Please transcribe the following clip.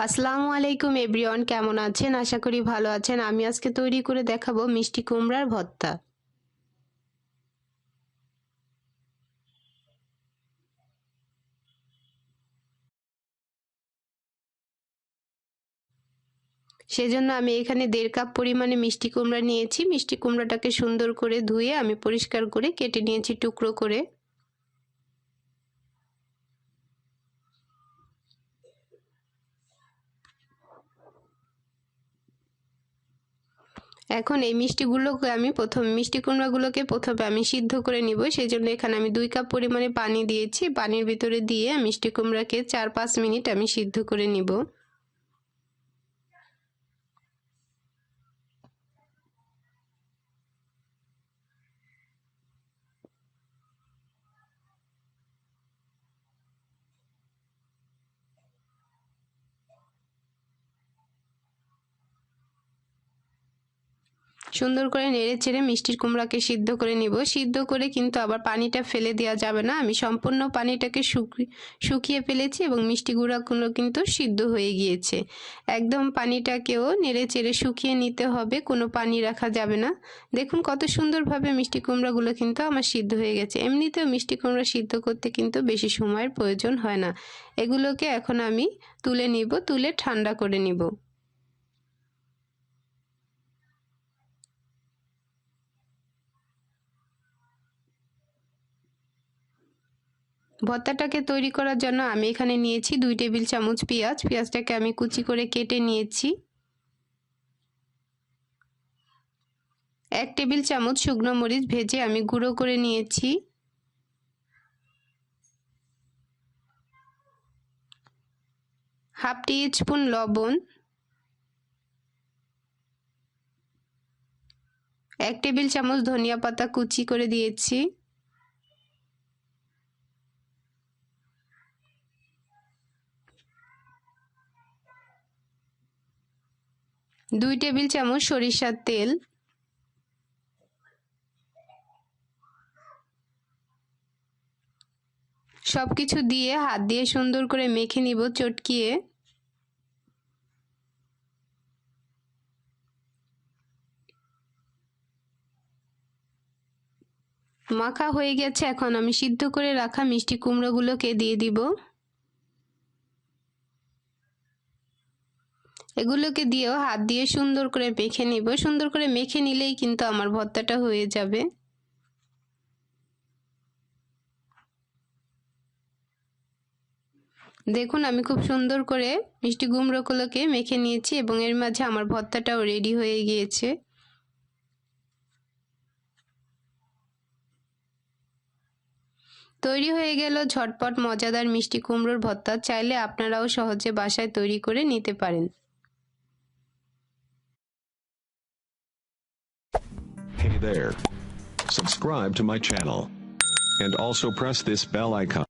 আসসালামু আলাইকুম এভরিওয়ান, কেমন আছেন? আশা করি ভালো আছেন। আমি আজকে তৈরি করে দেখাবো মিষ্টি কুমড়ার ভর্তা। সেজন্য আমি এখানে 1.5 কাপ পরিমাণে মিষ্টি কুমড়া নিয়েছি। মিষ্টি কুমড়াটাকে সুন্দর করে ধুয়ে আমি পরিষ্কার করে কেটে নিয়েছি টুকরো করে। এখন এই মিষ্টি কুমড়াগুলোকে প্রথমে আমি সিদ্ধ করে নিব। সেজন্য এখানে আমি 2 কাপ পরিমাণে পানি দিয়েছি। পানির ভিতরে দিয়ে মিষ্টি কুমড়াকে 4-5 মিনিট আমি সিদ্ধ করে নিব। সুন্দর করে নেড়ে চেড়ে মিষ্টি কুমড়াকে সিদ্ধ করে নিব। সিদ্ধ করে কিন্তু আবার পানিটা ফেলে দেওয়া যাবে না। আমি সম্পূর্ণ পানিটাকে শুকিয়ে ফেলেছি এবং মিষ্টি গুঁড়াগুলো কিন্তু সিদ্ধ হয়ে গিয়েছে। একদম পানিটাকেও নেড়ে চেড়ে শুকিয়ে নিতে হবে, কোনো পানি রাখা যাবে না। দেখুন কত সুন্দরভাবে মিষ্টি কুমড়াগুলো কিন্তু আমার সিদ্ধ হয়ে গেছে। এমনিতেও মিষ্টি কুমড়া সিদ্ধ করতে কিন্তু বেশি সময়ের প্রয়োজন হয় না। এগুলোকে এখন আমি তুলে নিব, তুলে ঠান্ডা করে নিব। ভর্তাটাকে তৈরি করার জন্য আমি এখানে নিয়েছি 2 টেবিল চামচ পেঁয়াজ। পেঁয়াজটাকে আমি কুচি করে কেটে নিয়েছি। 1 টেবিল চামচ শুকনো মরিচ ভেজে আমি গুঁড়ো করে নিয়েছি। হাফ টিস্পুন লবণ, 1 টেবিল চামচ ধনিয়া পাতা কুচি করে দিয়েছি। দুই টেবিল চামচ সরিষার তেল, সবকিছু দিয়ে হাত দিয়ে সুন্দর করে মেখে নিব চটকিয়ে। মাখা হয়ে গেছে। এখন আমি সিদ্ধ করে রাখা মিষ্টি কুমড়োগুলোকে দিয়ে দিব। এগুলোকে দিয়েও হাত দিয়ে সুন্দর করে মেখে নিব। সুন্দর করে মেখে নিলেই কিন্তু আমার ভর্তাটা হয়ে যাবে। দেখুন আমি খুব সুন্দর করে মিষ্টি কুমড়োগুলোকে মেখে নিয়েছি এবং এর মাঝে আমার ভর্তাটাও রেডি হয়ে গিয়েছে। তৈরি হয়ে গেল ঝটপট মজাদার মিষ্টি কুমড়োর ভর্তা। চাইলে আপনারাও সহজে বাসায় তৈরি করে নিতে পারেন। Hey there. Subscribe to my channel. And also press this bell icon.